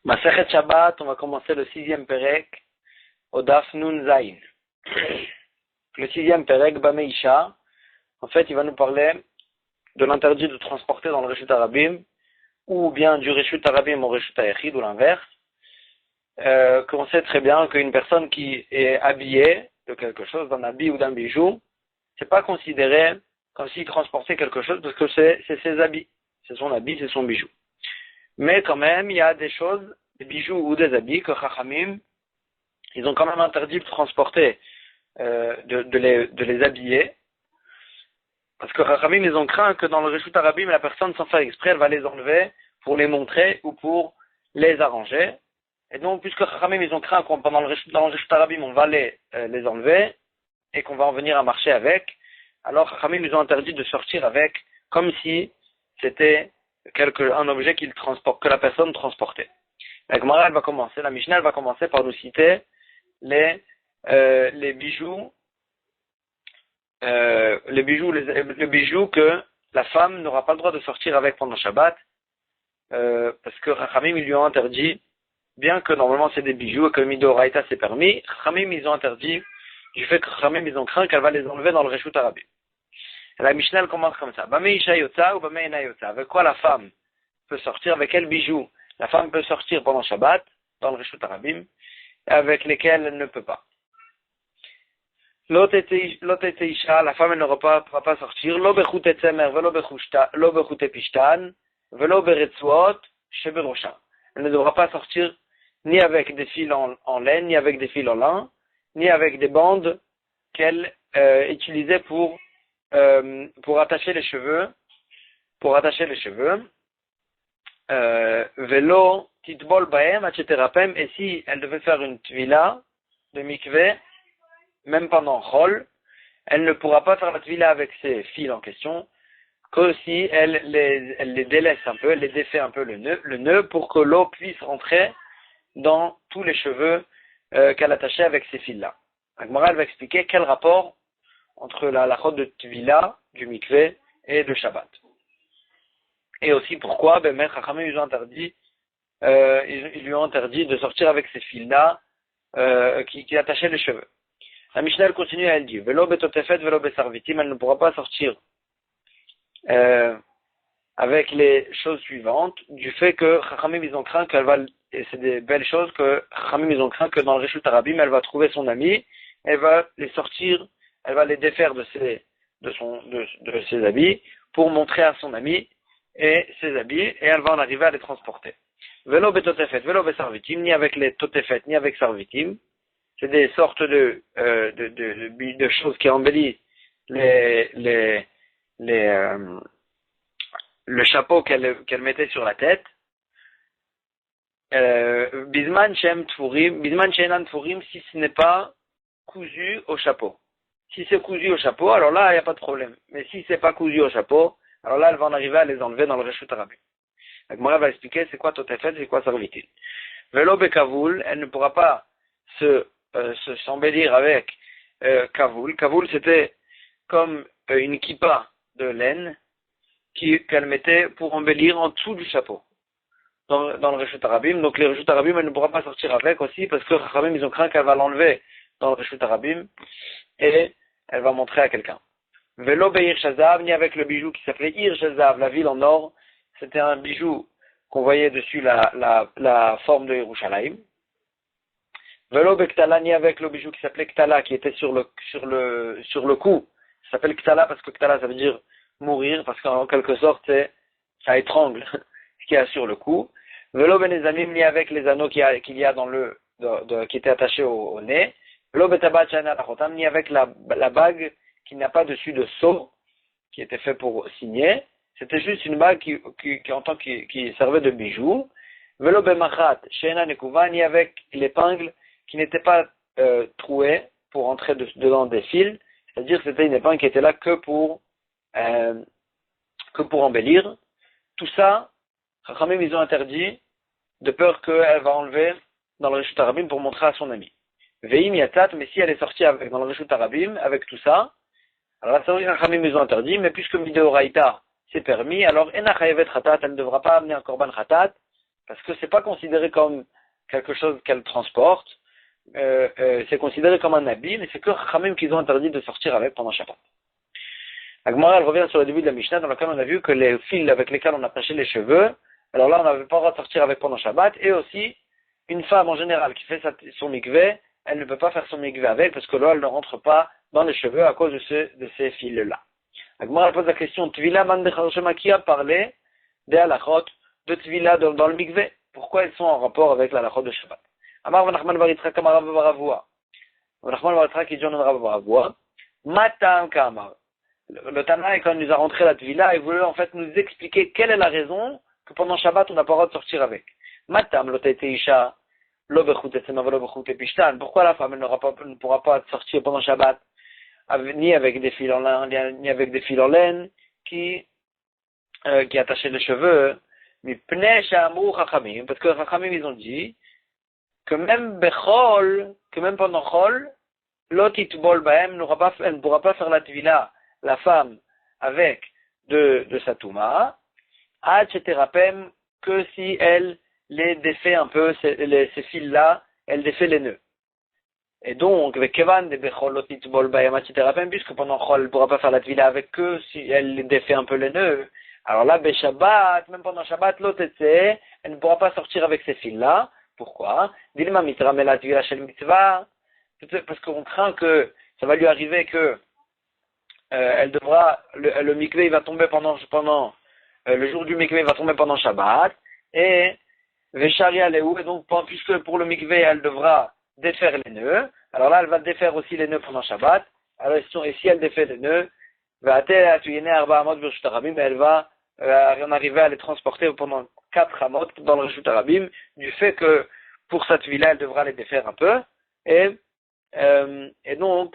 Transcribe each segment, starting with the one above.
Masechet Shabbat, on va commencer le 6e Perek, au Daf Nun Zayin. Le 6e Perek, Bameisha, en fait, il va nous parler de l'interdit de transporter dans le Reshut Arabim, ou bien du Reshut Arabim au Reshut Ayachid, ou l'inverse. Qu'on sait très bien qu'une personne qui est habillée de quelque chose, d'un habit ou d'un bijou, c'est pas considéré comme s'il transportait quelque chose, parce que c'est ses habits. C'est son habit, c'est son bijou. Mais quand même, il y a des choses, des bijoux ou des habits que Chachamim, ils ont quand même interdit de transporter, de les habiller. Parce que Chachamim, ils ont craint que dans le Reshut Arabim, la personne, sans faire exprès, elle va les enlever pour les montrer ou pour les arranger. Et donc, puisque Chachamim, ils ont craint qu'on, dans le Reshut Arabim, on va les enlever et qu'on va en venir à marcher avec, alors Chachamim, ils ont interdit de sortir avec comme si c'était un objet que la personne transportait. La Gemara, elle va commencer, la Mishnah, elle va commencer par nous citer les bijoux, le bijou que la femme n'aura pas le droit de sortir avec pendant Shabbat, parce que Chachamim, ils lui ont interdit, bien que normalement c'est des bijoux et que Midoraita c'est permis, Chachamim, ils ont interdit du fait que Chachamim, ils ont craint qu'elle va les enlever dans le Reshut Arabim. La Mishnah, elle commence comme ça. Bameisha yotza ou bameina yotza. Avec quoi la femme peut sortir? Avec quel bijou la femme peut sortir pendant Shabbat, dans le Reshut Arabim, avec lesquels elle ne peut pas. L'oteteisha, la femme, elle ne pourra pas sortir. Lo bechute tzemer, velo bechute pishtan, velo beretzuot, sheberosha. Elle ne devra pas sortir ni avec des fils en laine, ni avec des fils en lin, ni avec des bandes qu'elle utilisait pour attacher les cheveux, velo titbol baem etc. Et si elle devait faire une tvila de mikveh, même pendant Chol, elle ne pourra pas faire la tvila avec ses fils en question, que si elle les délaisse un peu, elle les défait un peu le nœud pour que l'eau puisse rentrer dans tous les cheveux qu'elle attachait avec ces fils-là. Agmara, elle va expliquer quel rapport entre la halachot de tvila, du mikveh et de Shabbat. Et aussi pourquoi, ben, Chachamim, ils lui ont interdit de sortir avec ces fils-là qui attachaient les cheveux. La Mishnah, elle continue, elle dit, velo betotefet, velo besarvitim, elle ne pourra pas sortir avec les choses suivantes, du fait que Chachamim, ils ont craint et c'est des belles choses que Chachamim, ils ont craint que dans le Reshut Arabim, elle va trouver son ami, elle va les sortir, elle va les défaire de ses habits pour montrer à son ami et ses habits, et elle va en arriver à les transporter. Velo betotefet, velo besarvitim, ni avec les totefet, ni avec sarvitim, c'est des sortes de choses qui embellissent le chapeau qu'elle mettait sur la tête. Bisman she'enan tfurim, si ce n'est pas cousu au chapeau. Si c'est cousu au chapeau, alors là, il n'y a pas de problème. Mais si c'est pas cousu au chapeau, alors là, elle va en arriver à les enlever dans le Reshut Arabim. Donc, moi, elle va expliquer c'est quoi totefet, c'est quoi sarvitim. Velo bekavoul, elle ne pourra pas s'embellir avec kavoul. Kavoul, c'était comme une kippa de laine qu'elle mettait pour embellir en dessous du chapeau dans le Reshut Arabim. Donc les Reshut Arabim, elle ne pourra pas sortir avec aussi parce que Chachamim, ils ont craint qu'elle va l'enlever dans le Reshut Arabim et elle va montrer à quelqu'un. Velo be'ir shazav, ni avec le bijou qui s'appelait Ir Shazav, la ville en or. C'était un bijou qu'on voyait dessus la forme de Yerushalayim. Velo bektala, ni avec le bijou qui s'appelait ktala, qui était sur le cou. Ça s'appelle ktala parce que ktala, ça veut dire mourir, parce qu'en quelque sorte, ça étrangle ce qu'il y a sur le cou. Velo benezamim, ni avec les anneaux qu'il y a qui étaient attachés au nez. Velo betabat shana lachotam, ni avec la bague qui n'a pas dessus de sceau, qui était fait pour signer. C'était juste une bague qui servait de bijou. Velo bemachat shena nekuva, ni avec l'épingle qui n'était pas trouée pour entrer dedans des fils. C'est-à-dire que c'était une épingle qui était là que pour embellir. Tout ça, Chachamim, ils ont interdit de peur qu'elle va enlever dans le Reshut Arabim pour montrer à son ami. Veim yatat, mais si elle est sortie dans le Reshut Arabim avec tout ça, alors la Chachamim, ils ont interdit, mais puisque Midoraita c'est permis, alors ena chayevet chatat, elle ne devra pas amener un korban chatat Parce que c'est pas considéré comme quelque chose qu'elle transporte, c'est considéré comme un habit, mais c'est que Chachamim qu'ils ont interdit de sortir avec pendant Shabbat. La Gemara, elle revient sur le début de la Mishnah, dans laquelle on a vu que les fils avec lesquels on attachait les cheveux, alors là, on n'avait pas le droit de sortir avec pendant Shabbat, et aussi, une femme en général qui fait son mikveh, elle ne peut pas faire son mikveh avec, parce que là, elle ne rentre pas dans les cheveux à cause de ces fils-là. La Gemara pose la question, Tvila man de qui a parlé des halachot de Tvila dans le mikveh? Pourquoi elles sont en rapport avec la halachot de Shabbat? Amar Vanachman Baritra Kamarav Baravua. Vanachman Baritra qui dit en Rav Baravua. Matam Kamar. Le Tana, quand il nous a rentré la Tvila, il voulait en fait nous expliquer quelle est la raison que pendant Shabbat on n'a pas le droit de sortir avec. Matam Lotete Isha, Lo Bechut Etzenov, Lo Bechut Epishtan. Pourquoi la femme elle ne pourra pas sortir pendant Shabbat ni avec des fils en laine, ni avec des fils en laine qui attachaient les cheveux? Mais Pnei Shamru Chachamim, parce que Chachamim ils ont dit que même Bechol, que même pendant Chol, Lotitbol Bahem elle ne pourra pas faire la Tvila, la femme, avec de sa Touma, Terapem, que si elle les défait un peu, ces fils-là, elle défait les nœuds. Et donc, avec Kevan de Bechol Lotitbol Bahem Terapem, puisque pendant Chol, elle ne pourra pas faire la Tvila avec eux si elle les défait un peu les nœuds. Alors là, Shabbat, même pendant Shabbat, l'otetse, elle ne pourra pas sortir avec ces fils-là. Pourquoi? Dilma mitra melat vila shel mitzvah. Parce qu'on craint que ça va lui arriver que elle devra, le mikveh va tomber pendant le jour du mikveh va tomber pendant Shabbat, et Vesharia lehu, et donc puisque pour le mikveh elle devra défaire les nœuds, alors là elle va défaire aussi les nœuds pendant Shabbat. Alors et si elle défait les nœuds, elle va arriver à les transporter pendant 4 amot dans le Reshut Harabim, du fait que pour cette vie-là, elle devra les défaire un peu, et donc,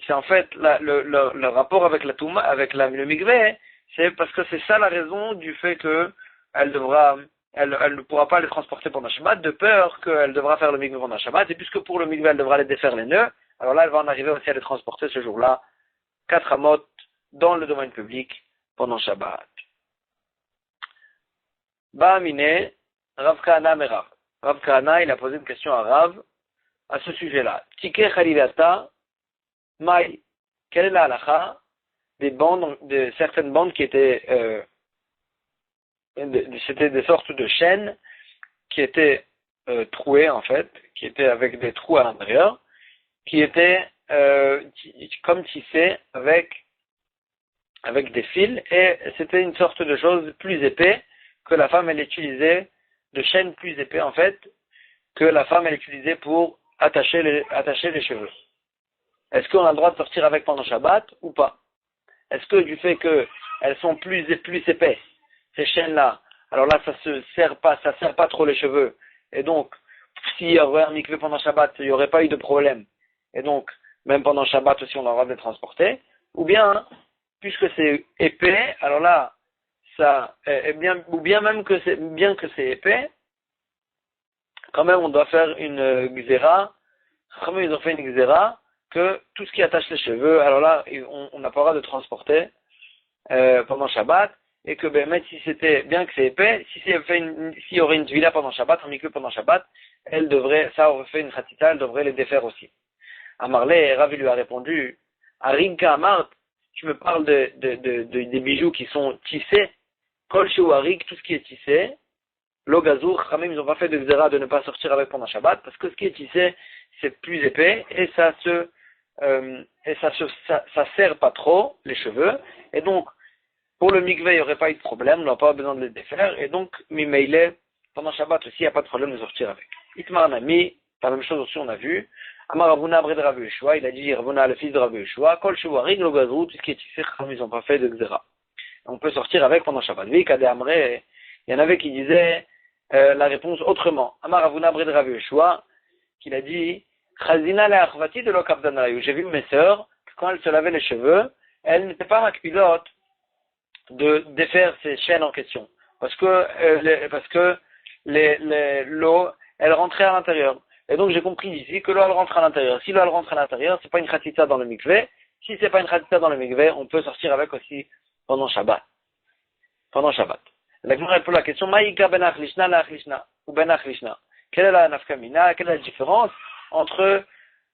c'est en fait le rapport avec la Touma, avec le Mikveh, c'est parce que c'est ça la raison du fait que elle ne pourra pas les transporter pendant Shabbat, de peur qu'elle devra faire le Mikveh pendant Shabbat, et puisque pour le Mikveh, elle devra les défaire les nœuds, alors là, elle va en arriver aussi à les transporter ce jour-là, 4 amot dans le domaine public pendant Shabbat. Ba'amine, Rav Kahana Merav. Rav Kahana, il a posé une question à Rav à ce sujet-là. Tike Khalilata, Maï. Quelle est la halakha des bandes, de certaines bandes qui étaient, c'était des sortes de chaînes qui étaient trouées en fait, qui étaient avec des trous à l'intérieur, qui étaient comme tissées avec des fils, et c'était une sorte de chose plus épais que la femme elle utilisait, de chaînes plus épais en fait, que la femme elle utilisait pour attacher les cheveux. Est-ce qu'on a le droit de sortir avec pendant Shabbat ou pas? Est-ce que du fait qu'elles sont plus épaisses, ces chaînes-là, alors là ça sert pas trop les cheveux, et donc s'il y aurait un mikveh pendant Shabbat, il n'y aurait pas eu de problème, et donc même pendant Shabbat aussi on aura de les transporter, ou bien puisque c'est épais, alors là ça ou bien même que c'est épais, quand même on doit faire une xéra. Comme ils ont fait une xéra que tout ce qui attache les cheveux, alors là on n'a pas le droit de transporter pendant Shabbat, et que même si c'était bien que c'est épais, s'il y aurait une tvila pendant Shabbat, un mikveh pendant Shabbat, ça aurait fait une khatita, elle devrait les défaire aussi. Amarlé, Ravi lui a répondu, Arinka Amart, tu me parles des bijoux qui sont tissés, Kol Shu Arik, tout ce qui est tissé, Logazour, Khamim, ils n'ont pas fait de xéra de ne pas sortir avec pendant Shabbat, parce que ce qui est tissé, c'est plus épais, et ça serre pas trop les cheveux, et donc, pour le mikveh, il n'y aurait pas eu de problème, on n'a pas besoin de les défaire, et donc, Mimeile, pendant Shabbat aussi, il n'y a pas de problème de sortir avec. Itmar Nami, la même chose aussi, on a vu, Amar Ravuna Abred Rav Yeshua, il a dit Ravuna, le fils de Rav Yeshua, Kol Shuvarig, Logazour, tout ce qui est tissé, Khamim, ils n'ont pas fait de xéra. On peut sortir avec pendant Shabbat. Il y en avait qui disaient la réponse autrement. Amar Ravuna Abred Rav Yeshua, qu'il a dit Chazina le achvati de l'okavdanayou. J'ai vu mes sœurs, quand elles se lavaient les cheveux, elles n'étaient pas macpilotes de défaire ces chaînes en question. Parce que l'eau, elle rentrait à l'intérieur. Et donc j'ai compris ici que l'eau, elle rentre à l'intérieur. Si l'eau, elle rentre à l'intérieur, c'est pas une khatita dans le mikveh. Si c'est pas une khatita dans le mikveh, on peut sortir avec aussi pendant Shabbat. La Gemara pose la question, Maïka ben achlishna la achlishna, ou ben achlishna. Quelle est la nafkamina, quelle est la différence entre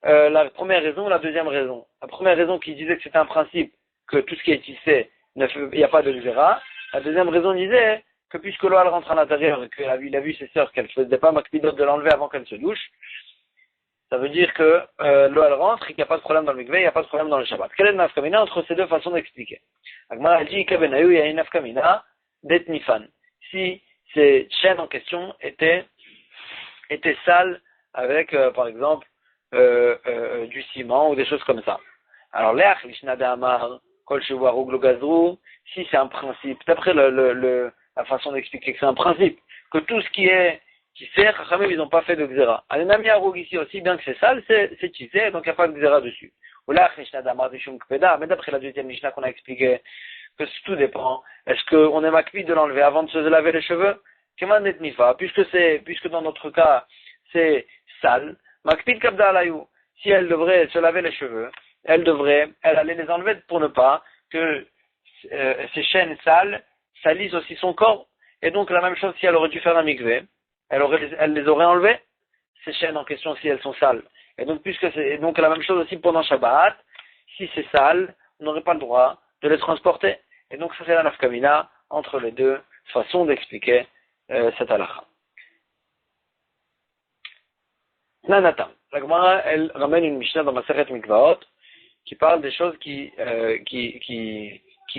la première raison et la deuxième raison? La première raison qui disait que c'était un principe, que tout ce qui est tissé, il n'y a pas de xéra. La deuxième raison disait que puisque l'eau elle rentre à l'intérieur et qu'il a vu ses sœurs qu'elles ne faisaient pas makpidot de l'enlever avant qu'elle se douche, ça veut dire que l'eau elle rentre et qu'il n'y a pas de problème dans le mikveh, il n'y a pas de problème dans le Shabbat. Quelle est la nafkamina entre ces deux façons d'expliquer? Agmara dit qu'Abenayu, il y a une nafkamina d'etnifan. Si ces chaînes en question étaient sales avec, par exemple, du ciment ou des choses comme ça. Alors, l'Each Lishna de Amar, Kol Shevuaru Glogazru, si c'est un principe, d'après la façon d'expliquer que c'est un principe, que tout ce qui sert, Chachamim, ils n'ont pas fait de xéra. Alenami Arug ici aussi, bien que c'est sale, c'est tissé, donc il n'y a pas de xéra dessus. Ou l'Each Lishna de Amar de Shum Kpeda, mais d'après la deuxième Mishnah qu'on a expliqué, que tout dépend. Est-ce qu'on est makpid de l'enlever avant de se laver les cheveux? Keman net nifa, puisque dans notre cas, c'est sale, makpid kabda alayou. Si elle devrait se laver les cheveux, elle allait les enlever pour ne pas que ces chaînes sales salissent aussi son corps. Et donc la même chose si elle aurait dû faire un mikveh, elle les aurait enlevées, ces chaînes en question si elles sont sales. Et donc donc la même chose aussi pendant Shabbat, si c'est sale, on n'aurait pas le droit de les transporter. Et donc ça c'est la nafkamina entre les deux façons d'expliquer cette halakha. Nanatam. La Gemara, elle ramène une Mishnah dans Masechet Mikvaot qui parle des choses qui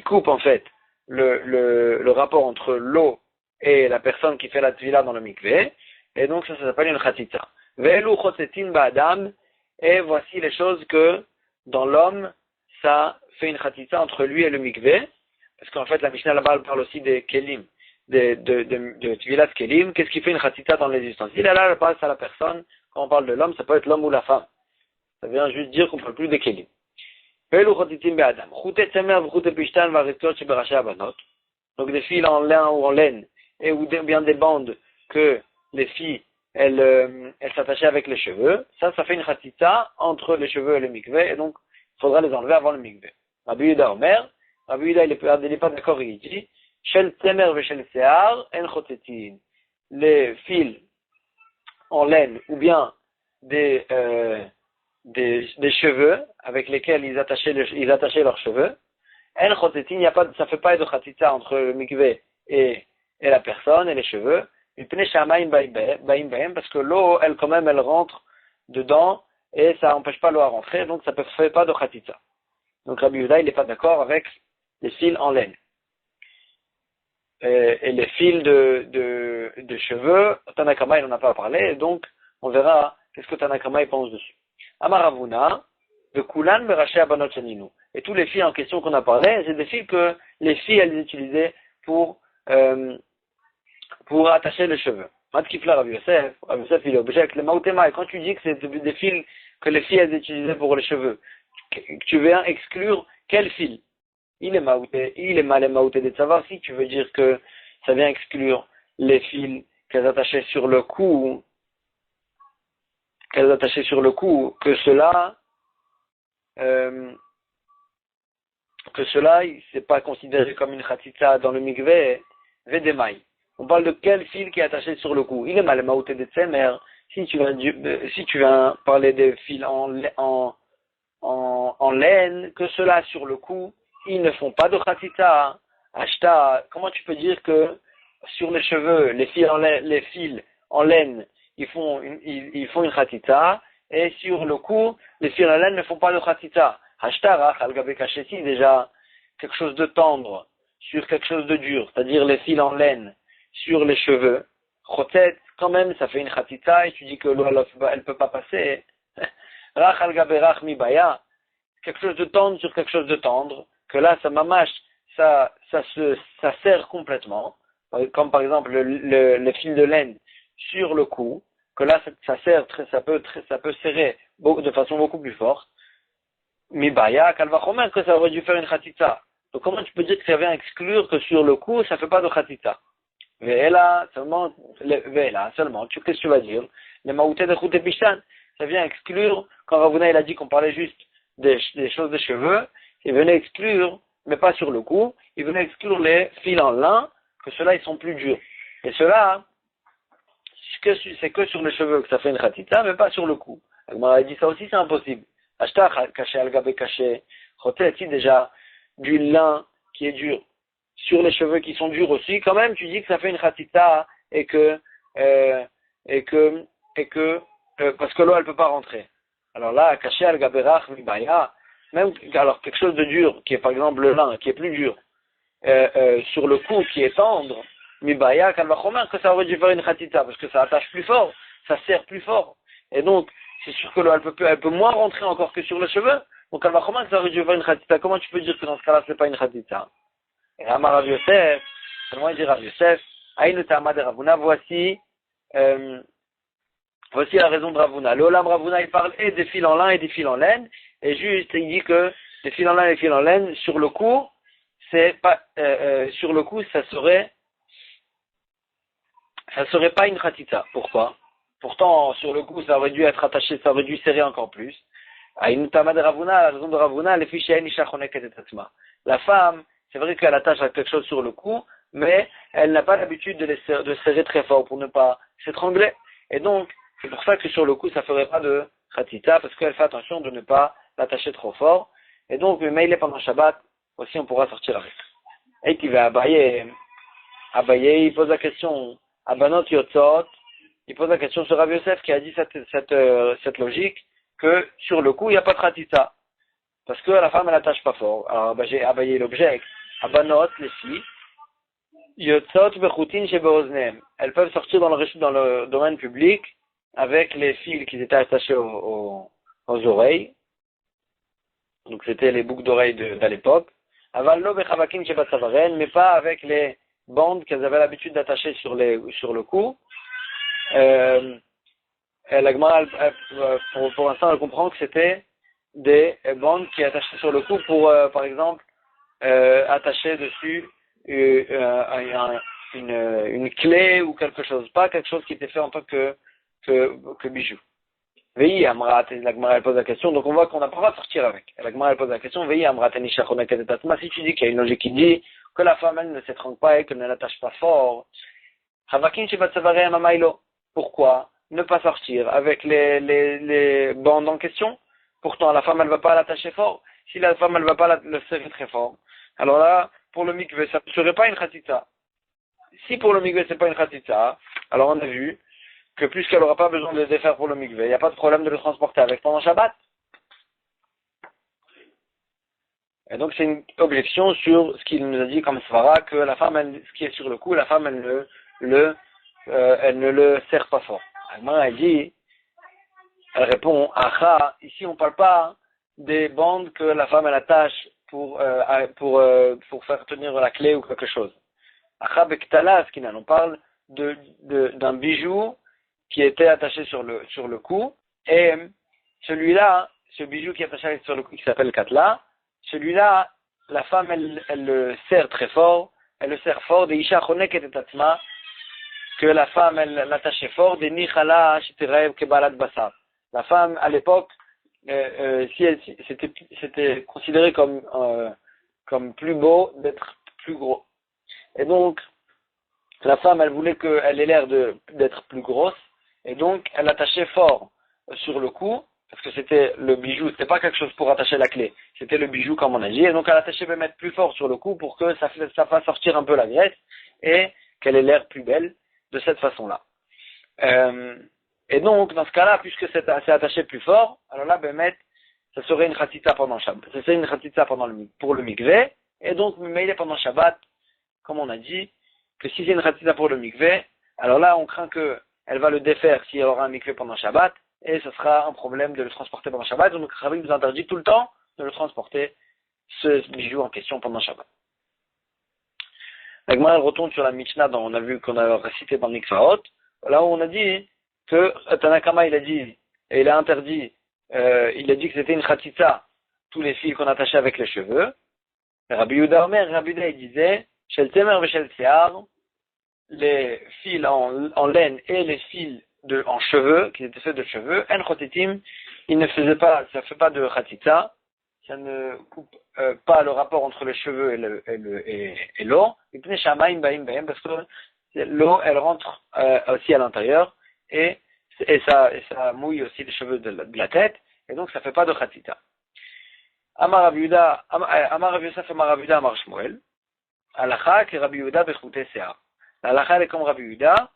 coupent en fait le rapport entre l'eau et la personne qui fait la tvila dans le mikveh. Et donc ça s'appelle une chatitza. Ve'elu chotzetin ba'adam. Et voici les choses que dans l'homme ça fait une chatitza entre lui et le mikveh. Parce qu'en fait la Mishnah là-bas elle parle aussi des kelim, de tvilat kelim. Qu'est-ce qui fait une chatitza dans les ustensiles? Et là elle passe à la personne. Quand on parle de l'homme, ça peut être l'homme ou la femme. Ça vient juste dire qu'on ne parle plus des kelim. Donc des fils en lin ou en laine, et ou bien des bandes que les filles, elles s'attachaient avec les cheveux. Ça fait une chatita entre les cheveux et le mikveh, et donc il faudra les enlever avant le mikveh. Rabbi Yehuda Omer, Rabbi Yehuda il n'est pas d'accord, il dit, Shel temer ve shel sear en chotetin. Les fils en laine ou bien des cheveux avec lesquels ils attachaient leurs cheveux. En chotetin, ça fait pas de chatita entre le mikveh et la personne et les cheveux. Parce que l'eau, elle quand même, elle rentre dedans et ça n'empêche pas l'eau à rentrer, donc ça ne fait pas de chatita. Donc Rabbi Yehuda, il n'est pas d'accord avec les fils en laine. Et les fils de cheveux, Tanakama il n'en a pas parlé, donc on verra qu'est-ce que Tanakama il pense dessus. Amaravuna, de Kulan Beraché Abanot Shaninu. Et tous les fils en question qu'on a parlé, c'est des fils que les filles elles utilisaient pour attacher les cheveux. Matkifla Rabbi Yosef il objecte le Mautema, et quand tu dis que c'est des fils que les filles elles utilisaient pour les cheveux, tu viens exclure quel fil? Il est mal maouté de savoir si tu veux dire que ça vient exclure les fils qu'elles attachaient sur le cou, que cela c'est pas considéré comme une khatitza dans le mikveh, vedemai. On parle de quel fil qui est attaché sur le cou. Il est mal maouté de tsemer. Si tu viens parler des fils en laine, que cela sur le cou, ils ne font pas de khatita. Ashta, comment tu peux dire que sur les cheveux, les fils en laine, ils font une khatita, et sur le cou, les fils en laine ne font pas de khatita. Ashta, rach, al-gabe kacheti, déjà, quelque chose de tendre, sur quelque chose de dur, c'est-à-dire les fils en laine, sur les cheveux. Chotet, quand même, ça fait une khatita, et tu dis que l'eau, elle peut pas passer. Rach, al-gabe rach, mi baya, quelque chose de tendre sur quelque chose de tendre, que là, ça mamache, ça serre complètement, comme par exemple le fil de laine sur le cou, que là, ça peut serrer de façon beaucoup plus forte. Mibaya, kalvachomer, que ça aurait dû faire une khatita. Donc comment tu peux dire que ça vient exclure que sur le cou, ça fait pas de khatita? Ve'ela, seulement, qu'est-ce que tu vas dire? Les maoutés de Chouté Bishtan, ça vient exclure, quand Ravuna il a dit qu'on parlait juste des choses de cheveux, il venait exclure, mais pas sur le cou, il venait exclure les fils en lin, que ceux-là, ils sont plus durs. Et ceux-là, c'est que sur les cheveux que ça fait une khatita, mais pas sur le cou. On a dit ça aussi, c'est impossible. Acheter caché, algabé caché, roté, déjà, du lin qui est dur, sur les cheveux qui sont durs aussi, quand même, tu dis que ça fait une khatita et que, parce que l'eau, elle peut pas rentrer. Alors là, caché, algabé rach, mibaya, même, alors quelque chose de dur, qui est par exemple le lin, qui est plus dur, sur le cou, qui est tendre, mibaya, kalvachomer, que ça aurait dû faire une khatita, parce que ça attache plus fort, ça serre plus fort. Et donc, c'est sûr que l'eau, elle peut moins rentrer encore que sur les cheveux. Donc, kalvachomer, que ça aurait dû faire une khatita. Comment tu peux dire que dans ce cas-là, c'est pas une khatita? Et Amar Rav Yosef, comment il dit Rav Yosef, Aïnu Ta'ama de Ravuna, voici la raison de Ravuna. Le Olam Ravuna, il parle et des fils en lin et des fils en laine, et juste, il dit que des fils en lin et des fils en laine, sur le cou, c'est pas, sur le coup, ça serait pas une khatita. Pourquoi? Pourtant, sur le coup, ça aurait dû être attaché, ça aurait dû serrer encore plus. Aïnu Ta'ama de Ravuna, la raison de Ravuna, les fiches Isha Chonek et Tatsma. La femme, c'est vrai qu'elle attache quelque chose sur le cou, mais elle n'a pas l'habitude de serrer très fort pour ne pas s'étrangler. Et donc, c'est pour ça que sur le cou, ça ferait pas de khatita, parce qu'elle fait attention de ne pas l'attacher trop fort. Et donc, mais il est pendant Shabbat, aussi on pourra sortir avec. Et qui va Abaye, il pose la question, Abanot Yotzot, il pose la question sur Rav Yosef qui a dit cette logique, que sur le cou, il n'y a pas de khatita. Parce que la femme, elle attache pas fort. Alors, Abaye l'objet, Abanot, les filles, Yotzot bechutin shebeoznem. Elles peuvent sortir dans le domaine public avec les fils qui étaient attachés aux oreilles. Donc c'était les boucles d'oreilles d'à l'époque. Avallo bechavakin shebatzavaren, mais pas avec les bandes qu'elles avaient l'habitude d'attacher sur le cou. La Gemara, pour l'instant, elle comprend que c'était des bandes qui attachaient sur le cou pour, par exemple, attacher dessus une clé ou quelque chose, pas quelque chose qui était fait en tant que bijou. Veille Amrat, la Gemara elle pose la question, donc on voit qu'on n'a pas le droit de sortir avec. La Gemara elle pose la question, Veille Amrat, si tu dis qu'il y a une logique qui dit que la femme elle ne s'étrangle pas et qu'elle ne l'attache pas fort, pourquoi ne pas sortir avec les bandes en question? Pourtant la femme elle va pas l'attacher fort. Si la femme elle va pas le serrer très fort, alors là, pour le mikveh, ça ne serait pas une khatita. Si pour le mikveh, c'est pas une khatita, alors on a vu que puisqu'elle n'aura pas besoin de le défaire pour le mikveh, il n'y a pas de problème de le transporter avec pendant Shabbat. Et donc c'est une objection sur ce qu'il nous a dit comme svara, que la femme, ce qui est sur le cou, la femme, elle ne le serre pas fort. Elle répond, Acha, ici on ne parle pas des bandes que la femme elle attache pour faire tenir la clé ou quelque chose. Acha bektala, on parle d'un bijou qui était attaché sur le cou, et celui-là, ce bijou qui est attaché sur le cou qui s'appelle katla, celui-là, la femme elle le serre très fort, elle le serre fort, des isha chonek et tatsma, que la femme elle l'attachait fort, des nichala shitiraev kebalat basar. La femme à l'époque, c'était considéré comme plus beau d'être plus gros. Et donc, la femme, elle voulait qu'elle ait l'air d'être plus grosse, et donc, elle attachait fort sur le cou, parce que c'était le bijou, c'était pas quelque chose pour attacher la clé, c'était le bijou comme on a dit, et donc elle attachait peut mettre plus fort sur le cou pour que ça fasse sortir un peu la graisse, et qu'elle ait l'air plus belle de cette façon-là. Et donc, dans ce cas-là, puisque c'est attaché plus fort, alors là, Bémet, ça serait une khatita pendant Shabbat. Ça serait une khatita pour le mikveh, et donc, mais il est pendant Shabbat, comme on a dit, que si c'est une khatita pour le mikveh, alors là, on craint qu'elle va le défaire s'il y aura un mikveh pendant Shabbat, et ce sera un problème de le transporter pendant Shabbat, donc Rabbi nous interdit tout le temps de le transporter, ce bijou en question pendant Shabbat. La Gemara retourne sur la Mishnah dont on a vu qu'on a récité dans Mikvaot, là où on a dit que Tanakama il a dit, et il a interdit, il a dit que c'était une khatita, tous les fils qu'on attachait avec les cheveux. Rabbi Yehuda Omer, Rabbi Yehuda il disait, Shel Temer ve Shel Sear, les fils en laine et les fils en cheveux, qui étaient faits de cheveux, En Chotetim, il ne faisait pas, ça fait pas de khatita, ça ne coupe pas le rapport entre les cheveux et l'eau. Parce que l'eau, elle rentre aussi à l'intérieur et ça mouille aussi les cheveux de la tête, et donc ça fait pas de khatita. Amar Rabbi Yehuda, Amar Rabbi Yosef, Amar Rabbi Yehuda, Amar Shmuel. Halakha que Rabbi Yehuda bechouté se'ar. Halakha est comme Rabbi Yehuda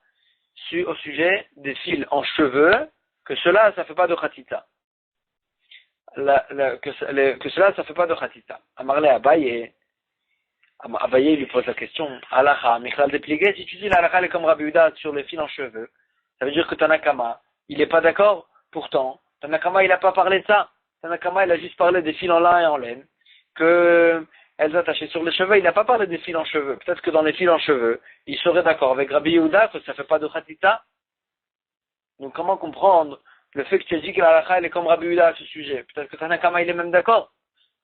au sujet des fils en cheveux, que cela, ça fait pas de khatita. Que cela, ça fait pas de khatita. Amarle Abaye, Abaye lui pose la question. Halakha, Michal dépliqué, si tu dis la halakha est comme Rabbi Yehuda sur les fils en cheveux, ça veut dire que Tanakama, il n'est pas d'accord. Pourtant, Tanakama, il n'a pas parlé de ça. Tanakama, il a juste parlé des fils en lin et en laine, que elles attachaient sur les cheveux. Il n'a pas parlé des fils en cheveux. Peut-être que dans les fils en cheveux, il serait d'accord avec Rabbi Yehuda que ça ne fait pas de khatita. Donc comment comprendre le fait que tu as dit que la halakha elle est comme Rabbi Yehuda à ce sujet? Peut-être que Tanakama, il est même d'accord.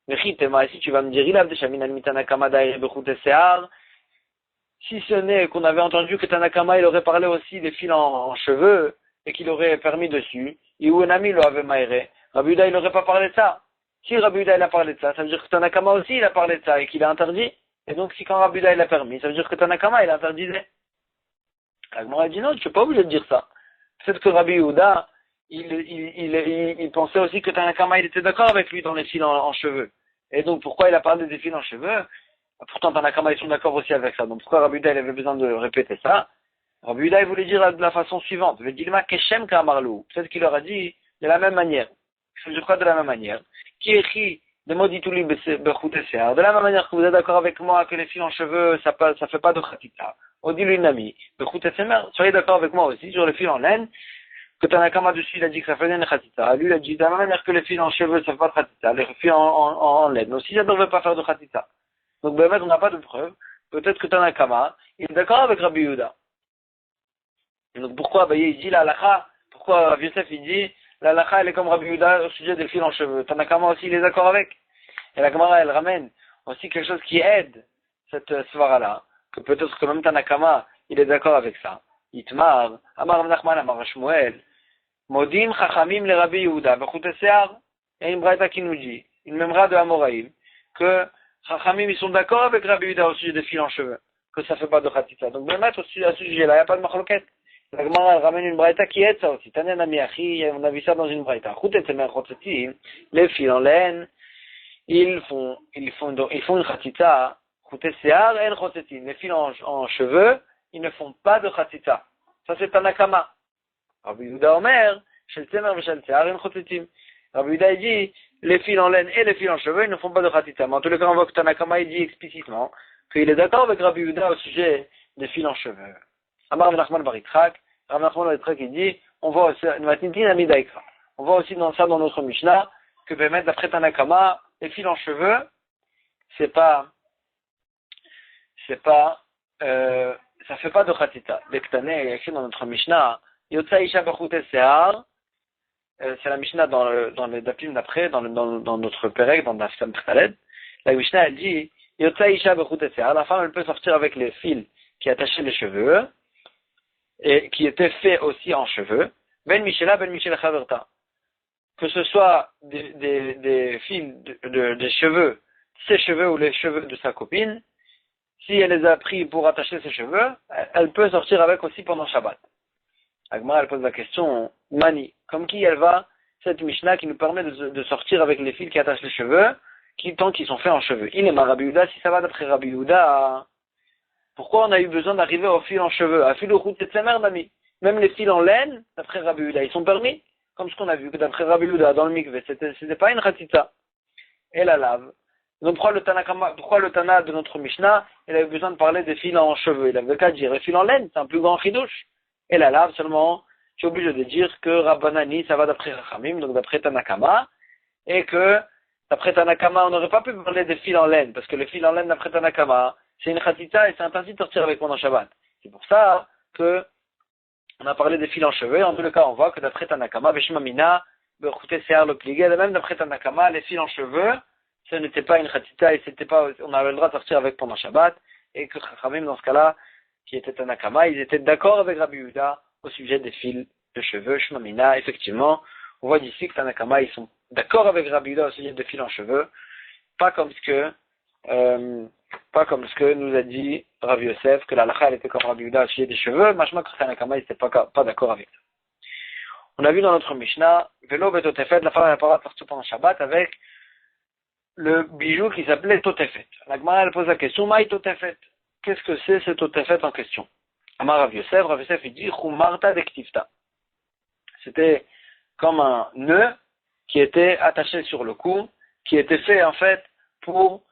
Mais si tu vas me dire, il a déjà mis Tanakama d'ailleurs bechouté se'ar. Si ce n'est qu'on avait entendu que Tanakama il aurait parlé aussi des fils en cheveux et qu'il aurait permis dessus, Iouenami lo avait maïré, Rabbi Yehuda il n'aurait pas parlé de ça. Si Rabbi Yehuda il a parlé de ça, ça veut dire que Tanakama aussi il a parlé de ça et qu'il a interdit. Et donc si quand Rabbi Yehuda il a permis, ça veut dire que Tanakama il a interdit. Agmara dit non, tu n'es pas obligé de dire ça. Peut-être que Rabbi Yehuda il pensait aussi que Tanakama il était d'accord avec lui dans les fils en cheveux. Et donc pourquoi il a parlé des fils en cheveux? Pourtant, Tanakama, ils sont d'accord aussi avec ça. Donc, pourquoi Rabbi Yehuda, il avait besoin de répéter ça? Rabbi Yehuda, il voulait dire de la façon suivante. Il dit, peut-être qu'il leur a dit de la même manière. Je crois de la même manière. Qui écrit de modituli bechouté. De la même manière que vous êtes d'accord avec moi que les fils en cheveux, ça fait pas de khatita. Odilu nami. Bechouté semer. Soyez d'accord avec moi aussi sur les fils en laine. Que Tanakama dessus, il a dit que ça faisait une khatita. Lui, il a dit de la même manière que les fils en cheveux, ça fait pas de khatita. Les fils en laine aussi, ça ne devrait pas faire de khatita. Donc, on n'a pas de preuve. Peut-être que Tanakama, il est d'accord avec Rabbi Yehuda. Donc, pourquoi il dit la halakha? Pourquoi Rabbi Yosef, il dit la halakha, elle est comme Rabbi Yehuda au sujet des fils en cheveux? Tanakama aussi, il est d'accord avec. Et la Gemara, elle ramène aussi quelque chose qui aide cette svara-là. Que peut-être que même Tanakama, il est d'accord avec ça. Itmar, Amar Nachman, Amar Shmuel, Modim Chachamim le Rabbi Yehuda, Bechouté se'ar, et une braïta qui nous dit, une memra de Amoraïm, que Chachamim, ils sont d'accord avec Rabbi Yehuda au sujet des fils en cheveux, que ça fait pas de khatita. Donc, à ce sujet-là, il n'y a pas de machloket. La Gemara, elle ramène une braïta qui aide ça aussi. Tanen Amiachi, on a vu ça dans une braïta. Les fils en laine, ils font une khatita. Les fils en cheveux, ils ne font pas de khatita. Ça, c'est Tanakama. Rabbi Yehuda Omer, Shel Temer v'Shel Se'ar en chotetim. Rabbi Yehuda dit, les fils en laine et les fils en cheveux, ils ne font pas de khatita. Mais en tous les cas, on voit que Tanakama, il dit explicitement qu'il est d'accord avec Rabbi Yehuda au sujet des fils en cheveux. Amar Nachman Baritrak, Rabbi Nachman Baritrak, il dit, on voit aussi dans ça, dans notre Mishnah, que d'après Tanakama, les fils en cheveux, ça fait pas de khatita. Bektane, il y a écrit dans notre Mishnah, Yotza Isha Bechouté Se'ar, c'est la Mishnah dans le Dapim d'après, dans notre Perek, dans Daf Sam Khaled. La Mishnah, elle dit, Yotza Isha Bechouté Se'ar, la femme, elle peut sortir avec les fils qui attachaient les cheveux, et qui étaient faits aussi en cheveux, Ben Michela Chaverta. Que ce soit des fils des cheveux, ses cheveux ou les cheveux de sa copine, si elle les a pris pour attacher ses cheveux, elle peut sortir avec aussi pendant Shabbat. Agmara, elle pose la question, Mani, comme qui elle va, cette Mishnah qui nous permet de sortir avec les fils qui attachent les cheveux, tant qu'ils sont faits en cheveux. Il est ma Rabbi Yehuda, si ça va d'après Rabbi Yehuda, pourquoi on a eu besoin d'arriver aux fils en cheveux? À fil au route de Tzemer, Nami. Même les fils en laine, d'après Rabbi Yehuda, ils sont permis. Comme ce qu'on a vu, que d'après Rabbi Yehuda, dans le mikveh, c'était pas une khatita. Et la lave. Donc pourquoi le Tana de notre Mishnah, il avait besoin de parler des fils en cheveux? Il avait qu'à dire les fils en laine, c'est un plus grand chidouche. Et la lave seulement, tu es obligé de dire que Rabbanani, ça va d'après Rachamim, donc d'après Tanakama, et que d'après Tanakama, on n'aurait pas pu parler des fils en laine, parce que les fils en laine d'après Tanakama, c'est une khatita et c'est interdit de sortir avec pendant Shabbat. C'est pour ça que on a parlé des fils en cheveux, et en tous les cas, on voit que d'après Tanakama, Beshmamina, Bechouté Se'ar le Pligé, même d'après Tanakama, les fils en cheveux, ce n'était pas une khatita et on avait le droit de sortir avec pendant Shabbat, et que Chachamim, dans ce cas-là, qui était Tanakama, ils étaient d'accord avec Rabbi Yehuda au sujet des fils de cheveux, Shmamina. Effectivement, on voit d'ici que Tanakama, ils sont d'accord avec Rabbi Yehuda au sujet des fils en cheveux, pas comme ce que nous a dit Rabbi Yosef, que la halakha elle était comme Rabbi Yehuda au sujet des cheveux, machma que Tanakama n'était pas d'accord avec ça. On a vu dans notre Mishnah, Velo betotefet, la femme n'a pas sorti pendant Shabbat avec le bijou qui s'appelait Totefet. La Gemara elle pose la question, Maï Totefet, qu'est-ce que c'est ce Totefet en question? Amar Rav Yosef il dit, Chumarta dektifta. C'était comme un nœud qui était attaché sur le cou, qui était fait en fait pour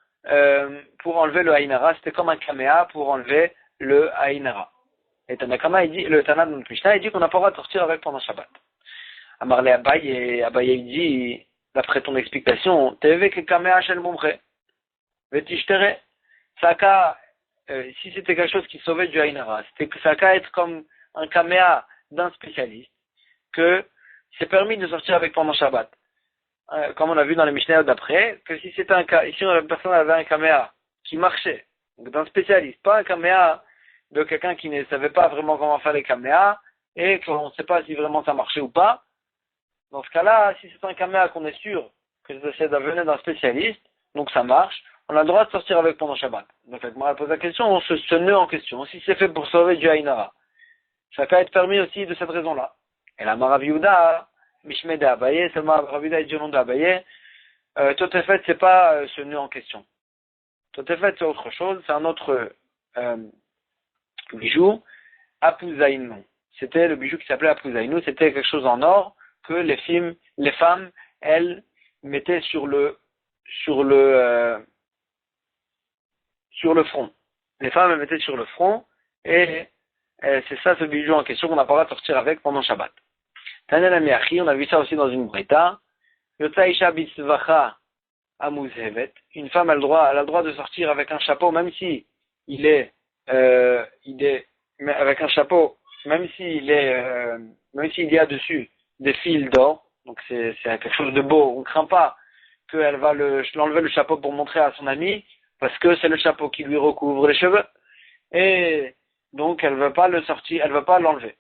enlever le haïnara. C'était comme un kaméa pour enlever le haïnara. Et Tanakama, il dit, le Tana de notre Mishnah, il dit qu'on n'a pas le droit de sortir avec pendant Shabbat. Amarle Abaye, il dit, d'après ton explication, Teve que kaméa shel mumche, vetishtere. Saka, si c'était quelque chose qui sauvait du haïnara, c'était que ça qu'à être comme un kaméa d'un spécialiste, que c'est permis de sortir avec pendant Shabbat. Comme on a vu dans les Mishnayot d'après, que si c'était un cas, ici la personne avait un caméa qui marchait, donc d'un spécialiste, pas un caméa de quelqu'un qui ne savait pas vraiment comment faire les caméas, et qu'on ne sait pas si vraiment ça marchait ou pas. Dans ce cas-là, si c'est un caméa qu'on est sûr que ça venait d'un spécialiste, donc ça marche, on a le droit de sortir avec pendant Shabbat. Donc la Gemara pose la question, ce nœud en question, si c'est fait pour sauver du haïnara, ça peut être permis aussi de cette raison-là. Et la Rav Yehuda, Mishmeh d'Abaye, seulement Rav Yehuda et Dionon d'Abaye, Totefet, c'est pas ce nœud en question. Totefet, c'est autre chose, c'est un autre bijou, Apouzaïnou. C'était le bijou qui s'appelait Apouzaïnou, c'était quelque chose en or que les femmes, elles, mettaient sur le front. Les femmes, elles mettaient sur le front, et c'est ça ce bijou en question qu'on n'a pas le droit de sortir avec pendant Shabbat. Tanel Amiachi, on a vu ça aussi dans une brita. Yotza Isha Bisvacha Amuzhevet. Une femme a le droit de sortir avec un chapeau, même si avec un chapeau, même s'il y a dessus des fils d'or. Donc c'est quelque chose de beau. On ne craint pas qu'elle va l'enlever le chapeau pour montrer à son ami, parce que c'est le chapeau qui lui recouvre les cheveux. Et donc elle veut pas le sortir, elle veut pas l'enlever.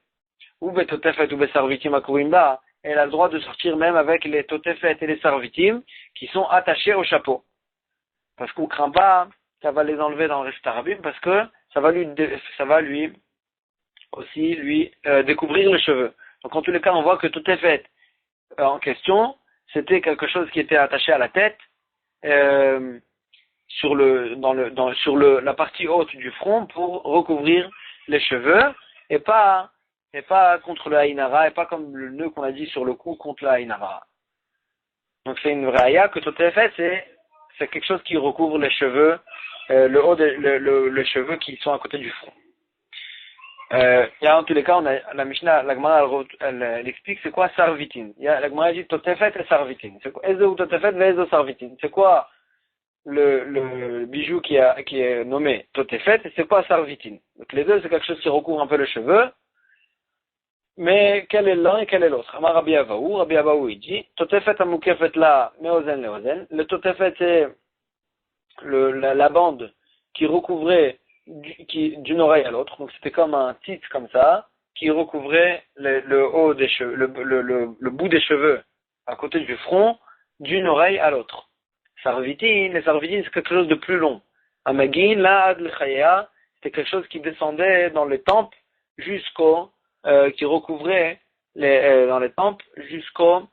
Ou betotefet ou besarvitim akurimba, elle a le droit de sortir même avec les totefet et les sarvitim qui sont attachés au chapeau. Parce qu'on craint pas qu'elle va les enlever dans le reste arabim, parce que ça va lui aussi découvrir les cheveux. Donc en tous les cas, on voit que totefet en question, c'était quelque chose qui était attaché à la tête, sur la partie haute du front pour recouvrir les cheveux, et pas contre le haïnara, et pas comme le nœud qu'on a dit sur le cou contre le haïnara. Donc c'est une vraie aya que Totefet, c'est quelque chose qui recouvre les cheveux, le haut les cheveux qui sont à côté du front. En tous les cas, on a la Mishnah, la Gemara, elle explique c'est quoi sarvitin. La Gemara dit Totefet et sarvitin. C'est quoi Ezo Totefet et Ezo sarvitin. C'est quoi le bijou qui est nommé Totefet et c'est quoi sarvitin. Donc les deux c'est quelque chose qui recouvre un peu les cheveux. Mais quel est l'un et quel est l'autre? Amar Rabbi Avaou il dit Totefet amukefet la meozen leozen. Le Totefet c'est la bande qui recouvrait d'une oreille à l'autre, donc c'était comme un titre comme ça, qui recouvrait le haut des cheveux, le bout des cheveux à côté du front, d'une oreille à l'autre. Les sarvitines c'est quelque chose de plus long. Amagin, la ad l'chaya, c'était quelque chose qui descendait dans les tempes qui recouvrait dans les tempes jusqu'au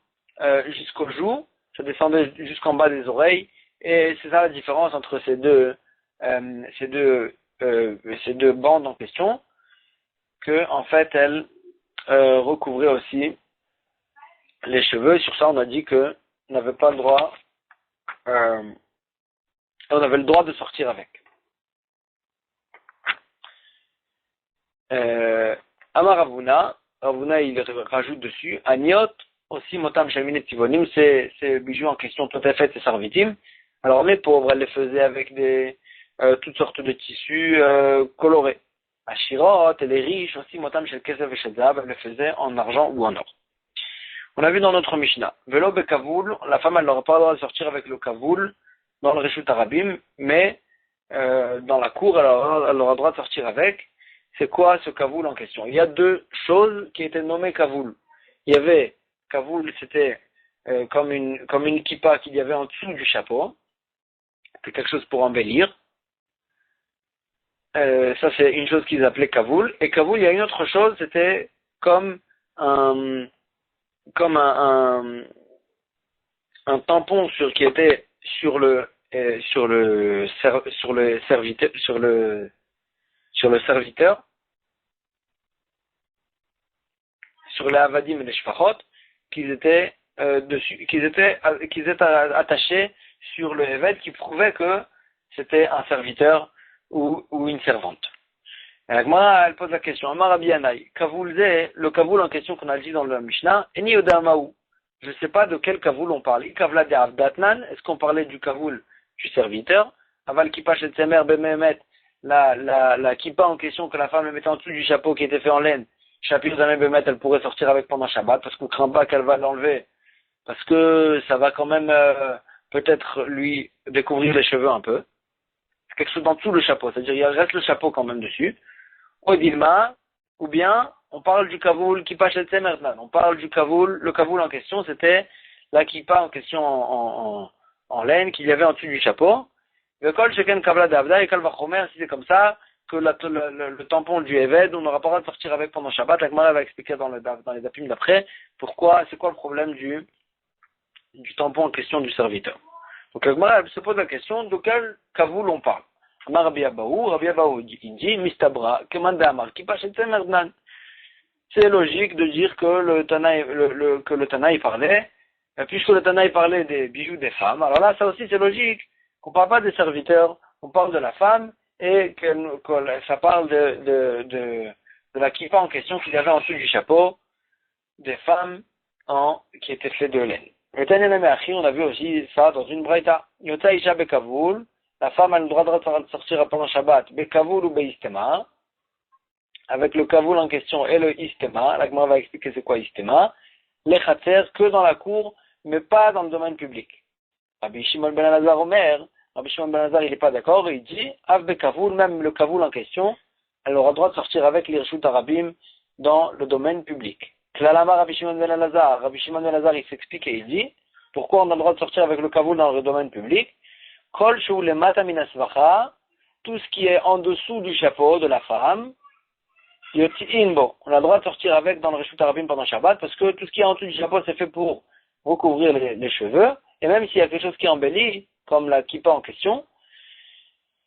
joug, ça descendait jusqu'en bas des oreilles, et c'est ça la différence entre ces deux bandes en question, que en fait elles recouvraient aussi les cheveux. Sur ça on a dit que on n'avait pas le droit, on avait le droit de sortir avec. Amar Ravuna il rajoute dessus Aniot aussi motam shaminet tivonim, ces bijoux en question tout à fait et sarvitim. Alors les pauvres elles les faisaient avec toutes sortes de tissus colorés. Ashirot et les riches aussi motam shel kesef et shel zahav, elles les faisaient en argent ou en or. On a vu dans notre Mishnah Velo bekavoul, la femme elle n'aura pas le droit de sortir avec le kavoul dans le Reshut Arabim, mais dans la cour elle aura le droit de sortir avec. C'est quoi ce kavoul en question? Il y a deux choses qui étaient nommées kavoul. Il y avait kavoul, c'était comme une kippa qu'il y avait en dessous du chapeau. C'est quelque chose pour embellir. Ça, c'est une chose qu'ils appelaient kavoul. Et kavoul, il y a une autre chose, c'était comme un tampon qui était sur le serviteur, sur les avadim et les shfachot, qu'ils étaient attachés sur le évêque, qui prouvait que c'était un serviteur ou une servante. Et la Gemara, elle pose la question, Amar Rabbi Yanaï, le kavoul en question qu'on a dit dans le Mishnah, Eni Odamaou. Je ne sais pas de quel kavoul on parle. Kavla de Avdatnan, est-ce qu'on parlait du kavoul du serviteur? Aval kippa chez Tsemer Bememet, la kippa en question que la femme mettait en dessous du chapeau qui était fait en laine, Shapir Zamé Bemet, elle pourrait sortir avec pendant Shabbat, parce qu'on craint pas qu'elle va l'enlever, parce que ça va quand même peut-être lui découvrir les cheveux un peu. C'est quelque chose en dessous le chapeau, c'est-à-dire il reste le chapeau quand même dessus. Odilma, ou bien on parle du kavoul kippa chez Tsemernan. On parle du kavoul, le kavoul en question, c'était la kippa en question en laine qu'il y avait en dessous du chapeau. Le kol sheken kavla d'avda et kalvachomer, si c'est comme ça, que le tampon du Eved, on n'aura pas le droit de sortir avec pendant Shabbat. La Gemara va expliquer dans les dapim d'après pourquoi, c'est quoi le problème du tampon en question du serviteur. Donc la Gemara se pose la question de quel kavoul on parle. Rabbi Abaou, il dit mistabra keman d'amar qui passe merdan. C'est logique de dire que le Tanaï parlait, puisque le Tanaï parlait des bijoux des femmes. Alors là, ça aussi c'est logique qu'on ne parle pas des serviteurs, on parle de la femme et que ça parle de la kippa en question qu'il y avait en dessous du chapeau des femmes qui étaient faites de laine. Le Tanya Nameachi, on a vu aussi ça dans une braïta. Yota Isha Bekavoul, la femme a le droit de sortir pendant Shabbat, Bekavoul ou Beistema, avec le kavoul en question et le istema. La Gemara va expliquer c'est quoi istema. Les khatser que dans la cour, mais pas dans le domaine public. Rabbi Shimon ben Elazar Omer, Rabbi Shimon ben Elazar il n'est pas d'accord, il dit Av Bekavoul, même le kavoul en question, elle aura le droit de sortir avec l'irshut arabim dans le domaine public. Klalama Rabbi Shimon ben Elazar, Rabbi Shimon ben Elazar il s'explique et il dit pourquoi on a le droit de sortir avec le kavoul dans le domaine public. Kol shu le mata minasvacha, tout ce qui est en dessous du chapeau de la femme. On a le droit de sortir avec dans le Reshut Arabim pendant Shabbat parce que tout ce qui est en dessous du chapeau c'est fait pour recouvrir les cheveux et même s'il y a quelque chose qui embellit comme la kippa en question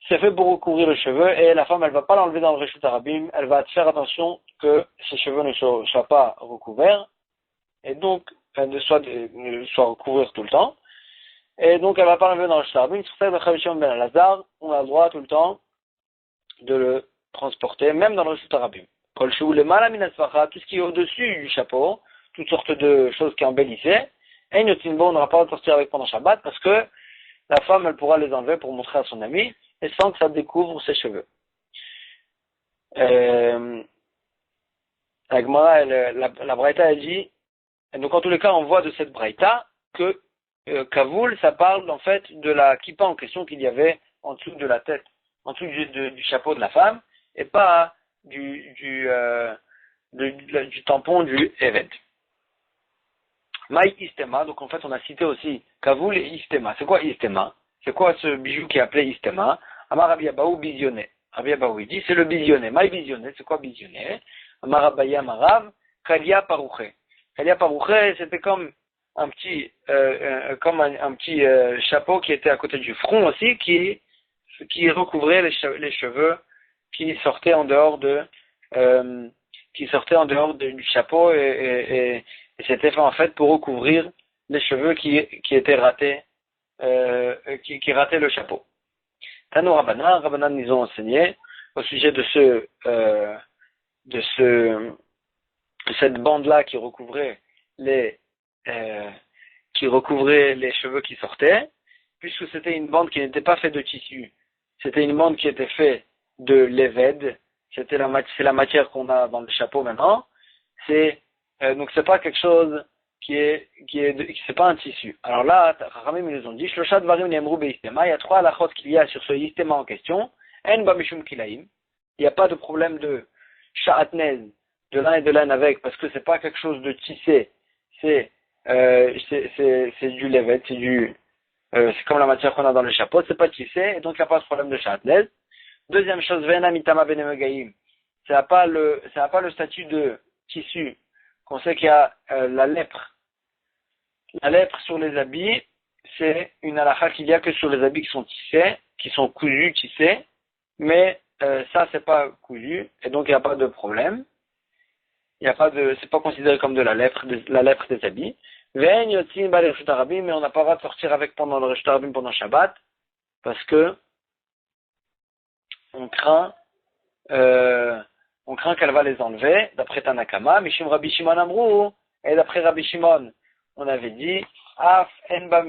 c'est fait pour recouvrir les cheveux et la femme elle va pas l'enlever dans le Reshut Arabim, elle va faire attention que ses cheveux ne soient pas recouverts et donc ne soient recouverts tout le temps et donc elle va pas l'enlever dans le Reshut Arabim. Sur ça, le Rabbi Shimon ben Elazar on a le droit tout le temps de le transporter même dans le Reshut Arabim. Tout ce qui est au-dessus du chapeau, toutes sortes de choses qui embellissaient, et on n'aura pas le droit de sortir avec pendant Shabbat parce que la femme elle pourra les enlever pour montrer à son ami et sans que ça découvre ses cheveux. La Gemara, la Braïta elle dit, et donc en tous les cas on voit de cette Braïta que Kavoul ça parle en fait de la kippa en question qu'il y avait en dessous de la tête, en dessous du chapeau de la femme et pas du tampon du Eved. Maï Istema, donc en fait on a cité aussi Kavoul et Istema. C'est quoi Istema? C'est quoi ce bijou qui est appelé Istema? Amar Rabbi Abaou bisionné. Rabbi Abaou il dit c'est le bisionné. Maï bisionné, c'est quoi bisionné? Amar Abaye Amarav, Kalia Parouché. Kalia Parouché, c'était comme un petit chapeau qui était à côté du front aussi, qui recouvrait les cheveux qui sortaient en dehors du chapeau et c'était fait en fait pour recouvrir les cheveux qui étaient ratés, qui rataient le chapeau. Tano Rabbanan nous ont enseigné au sujet de cette bande-là qui recouvrait les cheveux qui sortaient, puisque c'était une bande qui n'était pas faite de tissu, c'était une bande qui était faite de l'éved, c'est la matière qu'on a dans le chapeau maintenant, donc c'est pas quelque chose c'est pas un tissu. Alors là, Rachamim nous ont dit, Shlosha Dvarim Nemru Beistema, il y a 3 halachot qu'il y a sur ce istema en question, En ba mishum kilaim, il n'y a pas de problème de sha'atnez, de lin et de laine avec, parce que c'est pas quelque chose de tissé, c'est c'est du levet, c'est comme la matière qu'on a dans le chapeau, c'est pas tissé, et donc il n'y a pas de problème de châtelaise. Deuxième chose, vena mitama benemegaim. Ça n'a pas le statut de tissu. Qu'on sait qu'il y a la lèpre. La lèpre sur les habits, c'est une halakha qu'il y a que sur les habits qui sont tissés, qui sont cousus, tissés, mais ça c'est pas cousu, et donc il n'y a pas de problème. C'est pas considéré comme de la lèpre des habits. Mais on n'a pas le droit de sortir avec pendant le Reshut Harabim pendant Shabbat, parce que on craint qu'elle va les enlever, d'après Tanakama, Mishim Rabbi Shimon Amrou, et d'après Rabbi Shimon, on avait dit, Af enba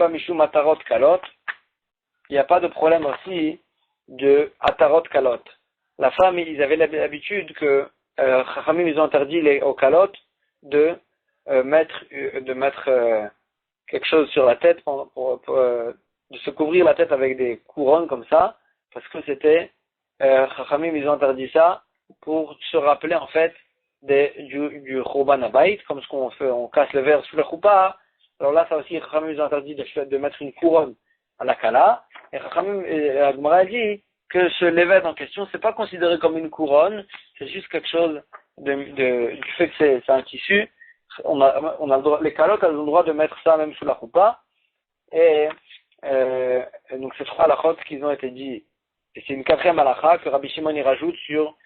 mishum atarot kalot, il n'y a pas de problème aussi de atarot kalot. La femme, ils avaient l'habitude que Chachamim, ils ont interdit aux kalot de mettre quelque chose sur la tête de se couvrir la tête avec des couronnes comme ça, parce que c'était Chachamim, ils ont interdit ça pour se rappeler en fait du Churban Habayit, comme ce qu'on fait, on casse le verre sous la choupa. Alors là, ça aussi, Chachamim, ils ont interdit de mettre une couronne à la kala, et Chachamim, la Gemara dit que ce levet en question, c'est pas considéré comme une couronne, c'est juste quelque chose du fait que c'est un tissu. On a le droit, les calottes, elles ont le droit de mettre ça même sous la choupa, et donc c'est trois halakhot qui ont été dit, et c'est une quatrième halakha que Rabbi Shimon y rajoute sur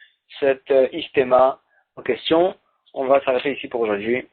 cette istema en question. On va s'arrêter ici pour aujourd'hui.